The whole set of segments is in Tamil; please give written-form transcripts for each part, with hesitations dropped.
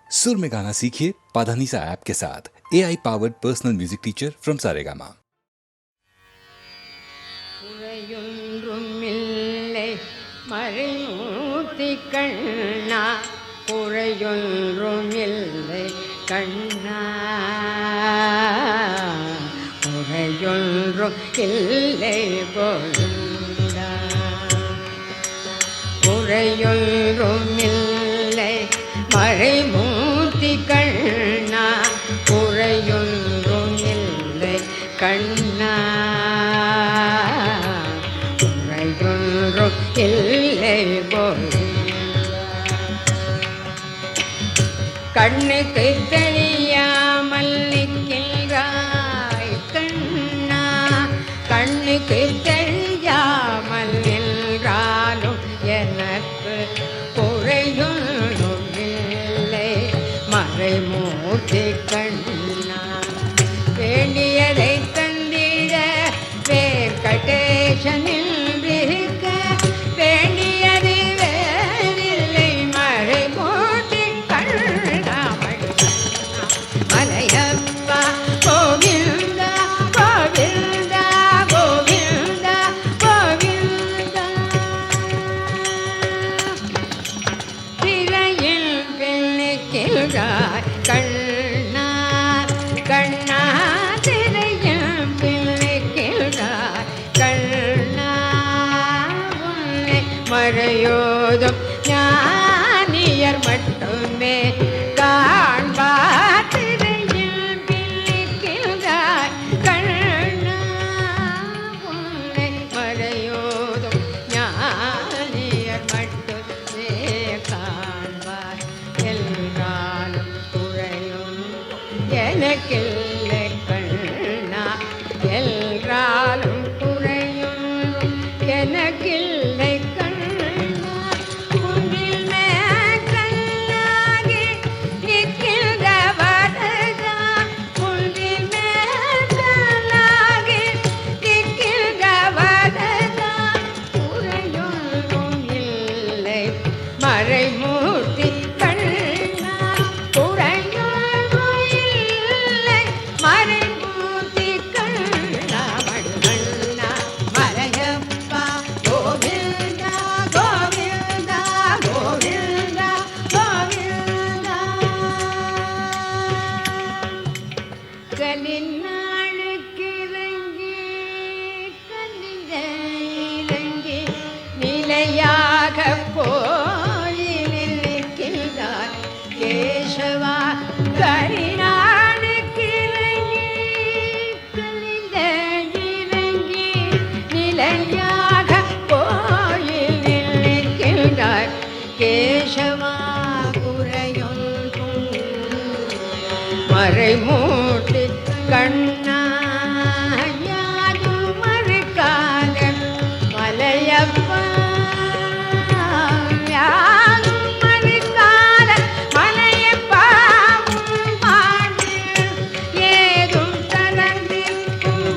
सुर में गाना सीखिए पाधानीसा ऐप के साथ। AI powered personal music teacher from Saregama. மறைமூர்த்தி கண்ணா குறையொன்றுமில்லை கண்ணா குறையொன்றும் இல்லை கோவிந்தா குறையொன்றுமில்லை மறைமூர்த்தி கண்ணா குறையொன்றுமில்லை கண்ணா இல்லை கண்ணுக்கு தெரியாமல் நிற்கின்றாய் கண்ணா கண்ணுக்கு தெரியாமல் நின்றாலும் எனக்கு குறையொன்றும் இல்லை மறைமூர்த்தி கண்ணா வேண்டியதை தந்திட வெங்கடேசனில் கண்ணா கண்ணா திரையும் பிள்ளைக்கிறார் கண்ணா உன்னை மறையோதும் ஞானியர் மட்டுமே காண்பார் திரையும் பிள்ளைக்கிறார் கண்ணா உன்னை மறையோதும் ஞானியர் மட்டுமே காண்பார் எல்லாரும் எனக்கில்லை கண்ணா எல்லாரும் குறையும் எனக்கில்லை கண்ணா குன்றில் மேற்கல்லாகி நிற்கின்ற வரதா குன்றில் மேற்கல்லாகி நிற்கின்ற வரதா குறையொன்றும் இல்லை மறைமூர்த்தி நிலையாக கோயிலில் நிற்கின்றார் கேசவா கரிநாளுக்கு இறங்கி நிலையாக கோயிலில் நிற்கின்றார் கேசவா குறையொன்றும் மறைமூர்த்தி கண்ணா யாரும் மறுக்காத மலையப்பா யாரும் மறுக்காத மலையப்பாவும் பாடு ஏதும் கலந்திருக்கும்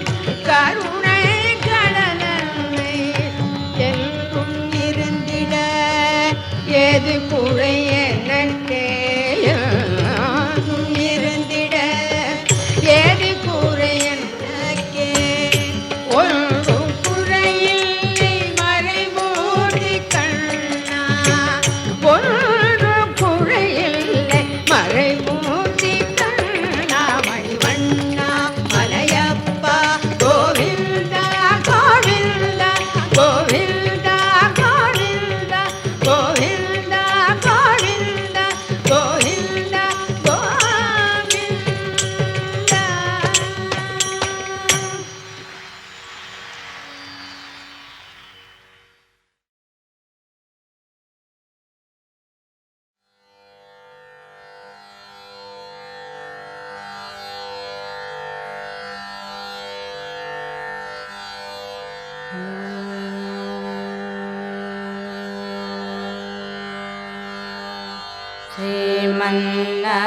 கருணை கடலன்னை என்றும் இருந்திட ஏது குறை எனக்கே இருந்திட ஏது குறை எனக்கே ஒன்றும் குறையில்லை மறைமூர்த்தி கண்ணா ஒன்றும் குறையில்லை மறைமூர்த்தி கண்ணா மணிவண்ணா மலையப்பா கோவிந்தா கோவிந்தா கோவிந்தா கோவிந்தா கோவிந்தா கோவிந்தா கோவிந்தா கோவிந்தா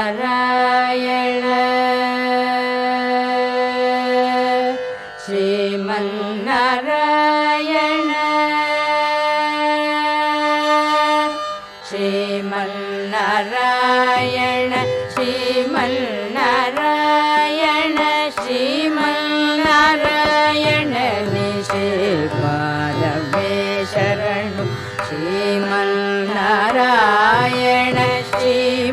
श्रीमन्नारायण श्रीमन्नारायण श्रीमन्नारायण ஸ்ரீமன்னாராயண ஸ்ரீமன்னாராயண நிஷேபாதவே சரணு ஸ்ரீமன்னாராயண ஸ்ரீமன்னாராயண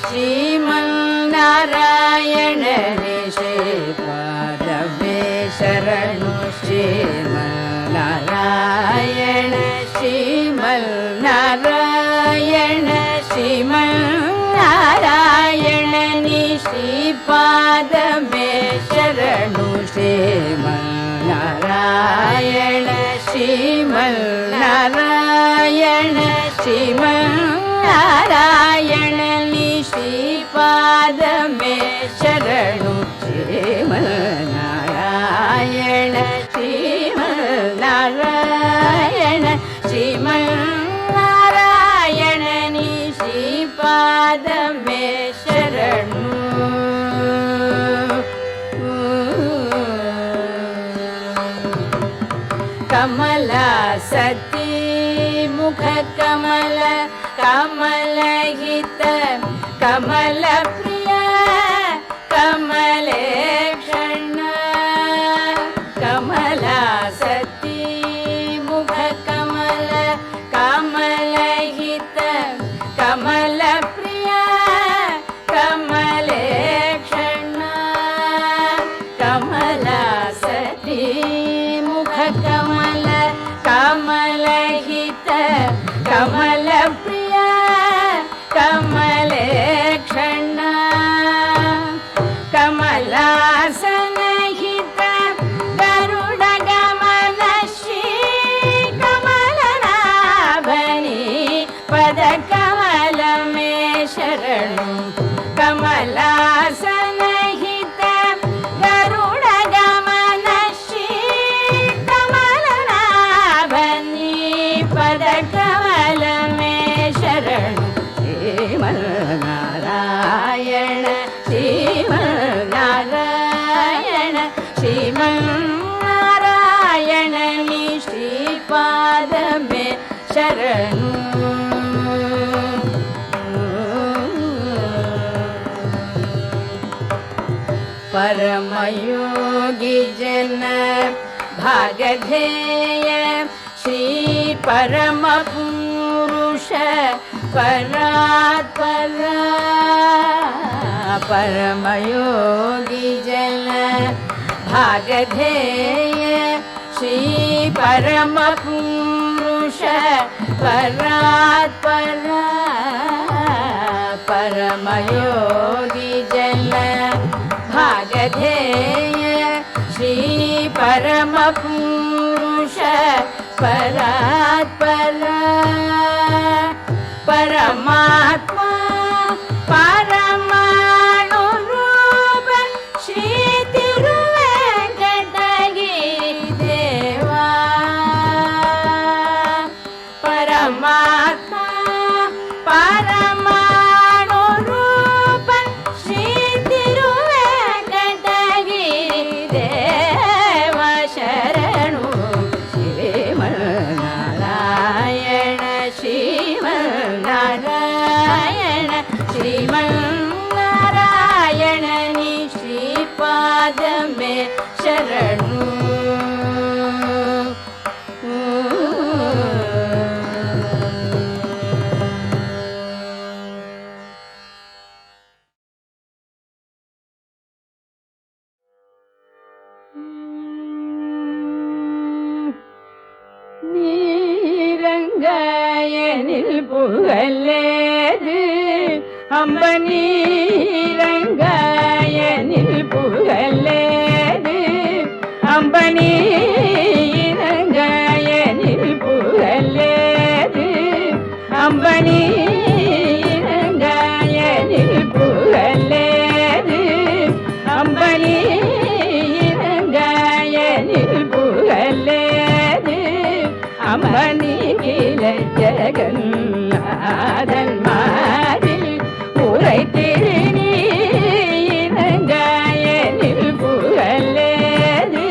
ஸ்ரீமன்னாராயண நிஷேபாதவே சரணு ஸ்ரீமன்னாராயண ஸ்ரீமன்னாராயண ஸ்ரீமன்னாராயண நிஷிபாதமே சரணு ஸ்ரீமன்னாராயண ஸ்ரீமன்னாராயண ஸ்ரீமன்னாராயண நிஷிபாதமே சரணு ஸ்ரீமன்னாராயண ஸ்ரீமன்னாராயண ஸ்ரீமன்னாராயண நிஷிபாதமே சரணு கமலா சதி முக கமல கமலஹித கமல பிரிய கமலேக்ஷண கமலா சதி முக கமல கமலஹித கமல பிரிய கமலேக்ஷண கமலா சதி முக கமல கமலஹித கமல பிரிய கமலேக்ஷண கமலாசனஹித கருட கமல ஸ்ரீ கமலநாபனி பத கமலமே சரணு கமலாசனஹித கருட கமல ஸ்ரீ கமலநாபனி பத கமலமே சரணு ஸ்ரீமன்னாராயண ஸ்ரீமன்னாராயண ஸ்ரீமன்னாராயண நிஷிபாதமே சரணு परमयोगी जन भागधेय श्री परम पुरुष परात्पर परमयोगी जन भागधेय श्री परम पुरुष परात्पर परमयोगी जन भागधेय श्री परम पुरुष परात्पर परमात्मा परमाणु रूप श्री तिरुवेंकटगिरि देवा परमात्मा परमाणु रूप श्री शरणु श्रीमन्नारायण श्रीमन्नारायण श्रीमन्नारायण निश्रीपादमे शरणु நீரங்காயனில் புகழேது அம்பனீரங்காயனில் புகழேது அம்பனீரங்காயனில் புகழேது அம்பனீரங்காயனில் புகழேது அம்பனீரங்காயனில் புகழேது அம்பனி கில ஜெகநாதன் மாதில் உரை திருநீரங்காயனில் புகழேது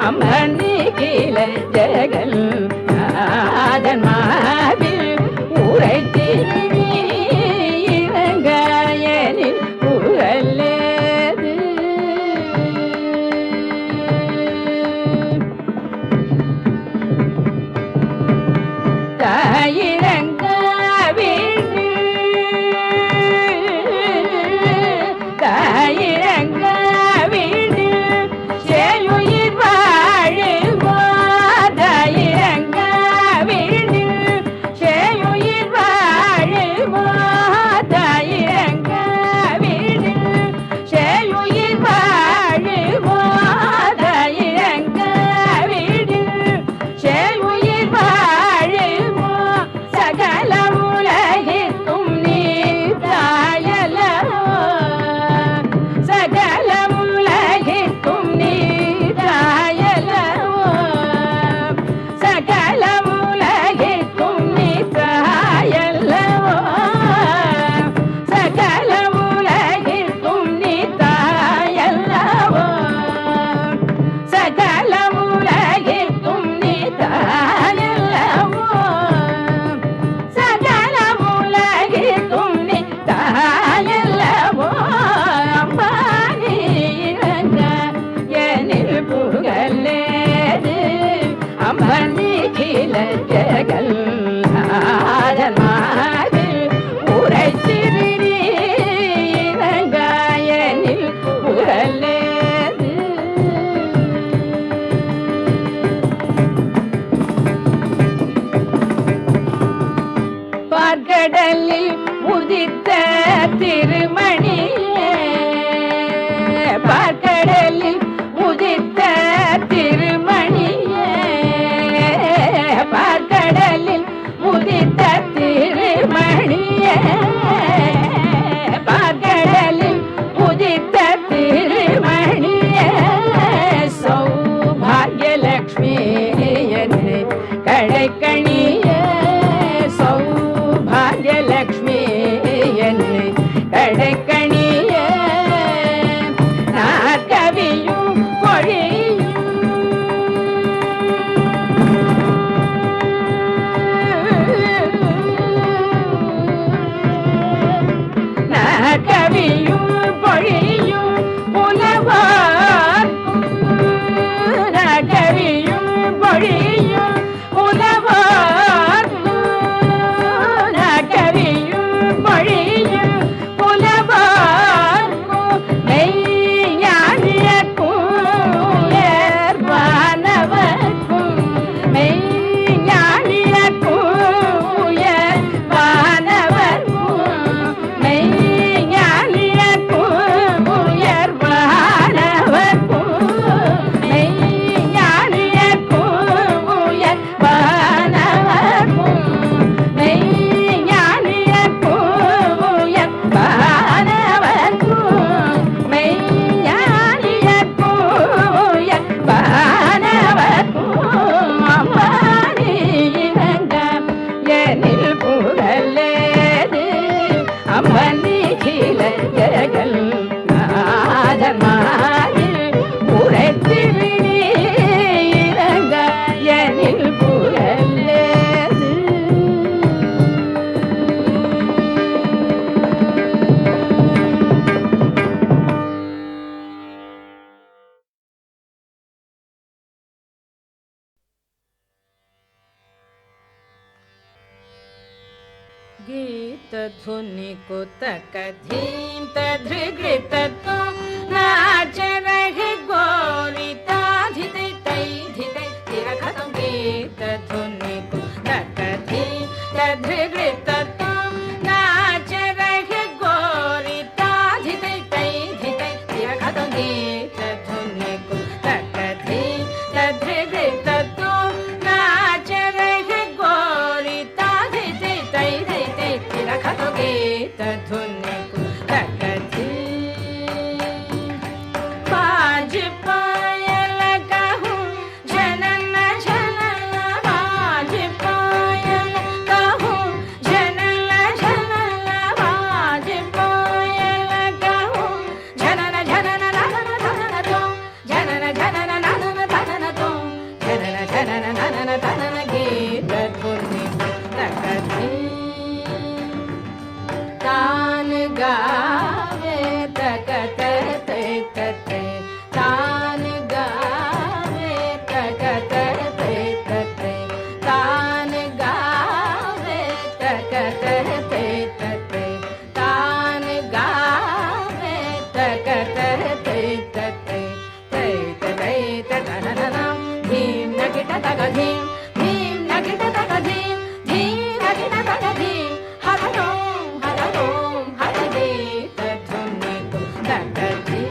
அம்பனி கில ஜெகநாதன் மாதில் உரை திரு பார்க்கடலில் உதித்த திருமணியே பார்க்கடலில் உதித்த திருமணியே பார்க்கடலில் உதித்த திருமணியே பார்க்கடலில் உதித்த திருமணியே சௌபாகியலக்ஷ்மி என்னை கடைக்கணியே சௌபாகியலக்ஷ்மி என்னை கடைக்கணியே நாற்கவியும் பொழியும் நாற்கவியும் பொழியும் புலவார்க்கும் நாற்கவியும் பொழியும் புலவார்க்கும் நாற்கவியும் பொழியும் புலவார்க்கும் மெய்ஞானியர்க்கும் உயர்வானவர்க்கும் மெய்ஞானியர்க்கும் உயர்வானவர்க்கும் மெய்ஞானியர்க்கும் உயர்வானவர்க்கும் மெய்ஞானியர்க்கும் உயர்வானவர்க்கும் மெய்ஞானியர்க்கும் உயர்வானவர்க்கும் மெய்ஞானியர்க்கும் உயர்வானவர்க்கும் அம்பானி இறங்க எனில் புகழேது அம்மனி கிளையகள் நாதமாயில் உரைத்து விழி இறங்க எனில் புகழேது गीतधुनि कुतक धीं तधृगृतत्वं नाच रहे गोरिता धिते तै धिते तिरखतं गीतधुनि कुतक धीं तधृगृतत्वं नाच रहे गोरिता धिते तै धिते तिरखतं गीतधुनि कुतक धीं तधृगृतत्वं नाच रहे गोरिता धिते तै धिते तिरखतं गीतधुनि कुतक धीं बाज पायल कहूँ जनन जनन बाज पायल कहूँ जनन जनन बाज पायल कहूँ जनन जनन ननन तनन तो जनन जनन ननन तनन तो जनन जनन ननन तनन गीतधुनि कुतक धीं तान गावे तकत ते तते तान गावे तकत ते तते तान गावे तकत ते तते तान गावे तकत ते तते ते तते तनननं धीं नगिट तग धीं धीं नगिट तग धीं धीं नगिट तग धीं हरनो हरनो हरदे तधुनि कुतक धीं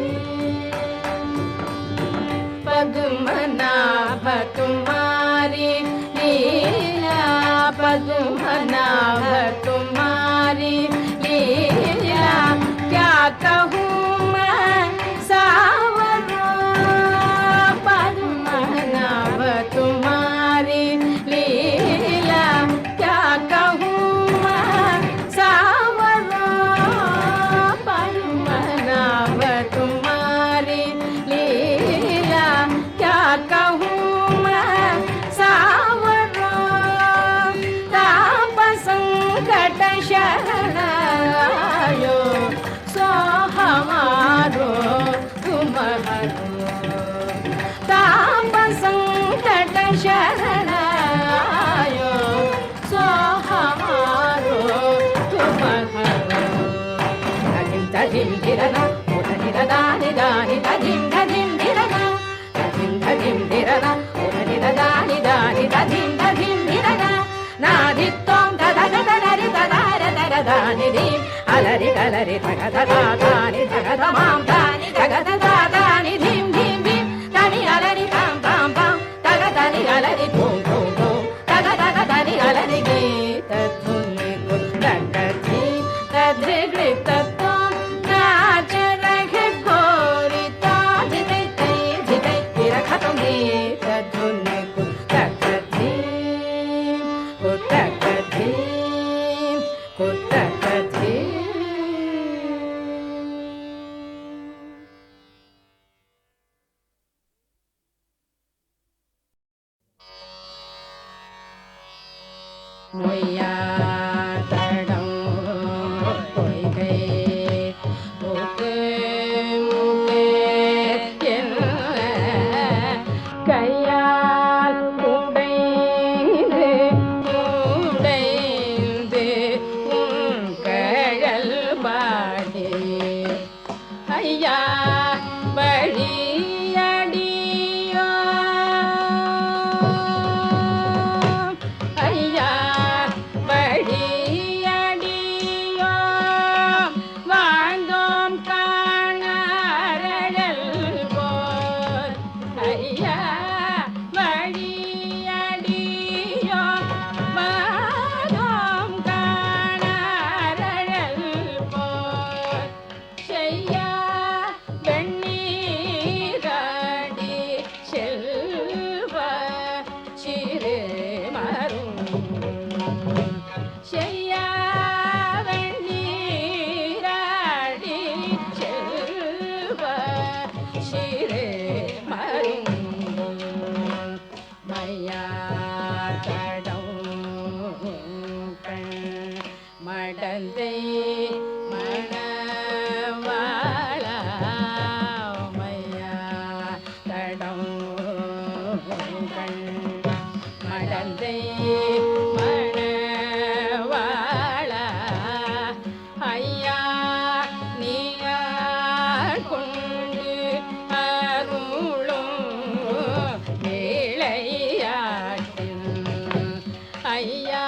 पद्मनाभ तुम्हारी लीला पद्मनाभ तुम्हारी लीला क्या कहूँ मैं सावरो पद्मनाभ तुम्हारी लीला क्या कहूँ मैं सावरो पद्मनाभ तुम्हारी लीला क्या कहूँ मैं सावरो ताप संकट शरण आयो सो हमारो तुम हरो ताप संकट शरण आयो सो हमारो तुम हरो तजिम तजिम धिरना उधनि दानि दानि तजिम तजिम धिरना तजिम तजिम धिरना उधनि दानि दानि तजिम तजिम धिरना नाधित्वं तदग तदरि तदार तर தானி தீம் அலரி கலரி தகத தானி தகத மாம் தானி தகத தானி தீம் தீம் தீம் தனி அலரி தாம் தாம் தாம் தக தனி அலரி பூம் பூம் பூம் தக தக தனி அலரி கீத துனி குத்தகதி தத்ரிக்ரி தத்தம் நாச்ச ரகே கோரி தாஜிதை தை ஜிதை திரகதம் கீத துனி குத்தகதி குத்தகதி குத்தகதி மொய்யாதடம் பொய்கை முக்கு முக்கே என்ன கையால் உடைந்து உடைந்து உன் கழல் பாடி ஐயா வழியடியோ ஐயா வழியடியோ வாழ்ந்தோம் காணாரழல் போல் ஐயா வழியடியோ வாழ்ந்தோம் காணாரழல் போல் செய்யா வெண்ணீராடி செல்வ சிறு மரும் செய்யா வெண்ணீராடி செல்வ சிறு மரும் மையாதடம் கண் மடந்தை மணவாளா மையாதடம் கண் மடந்தை மணவாளா ஐயா நீயார் கொண்டு அருளும் வேளையாட்டில் ஐயா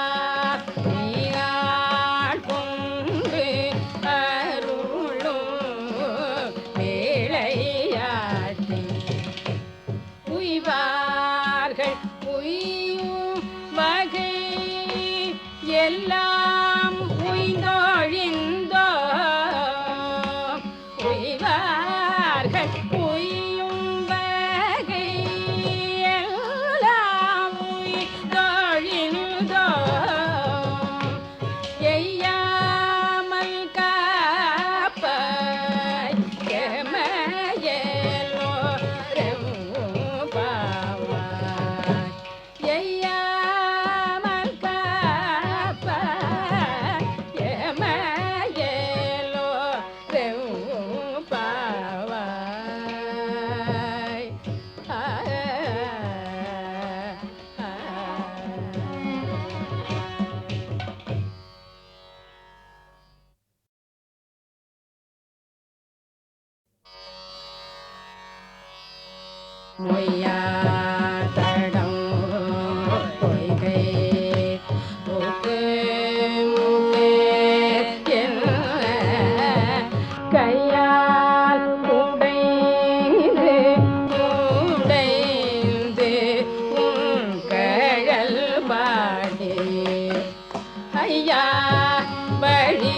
நீயார் கொண்டு அருளும் வேளையாட்டில் உய்வார்கள் உய்யும் வகை எல்லாம் உய்ந்தொழிந்தோ உய்வார்கள் உய்யும் வகை எல்லாம் உய்ந்தொழிந்தோ எய்யாமல் காப்பாய் எமையேலோ பாவாய் எய்யாமல் காப்பாய் எமையேலோ பாவாய் மொய்யாதடம் பொய்கை முக்கு முக்கே என்ன கையால் உடைந்து உடைந்து உன் கழல் பாடி ஐயா வழியடியோ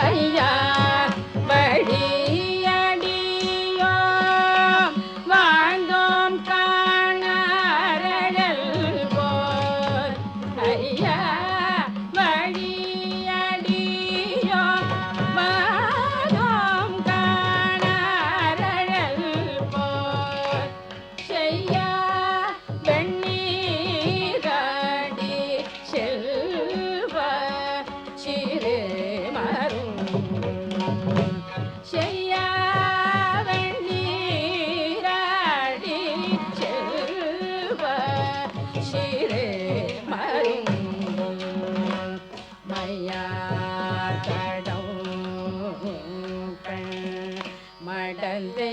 ஐயா வழியடியோ வாழ்ந்தோம் காணாரழல் போல் ஐயா வழியடியோ வாழ்ந்தோம் காணாரழல் போல் செய்யா வெண்ணீராடி செல்வ சிறு மரும் செய்யா வெண்ணீராடி செல்வ சிறு மரும் மையாதடம் கண் மடந்தை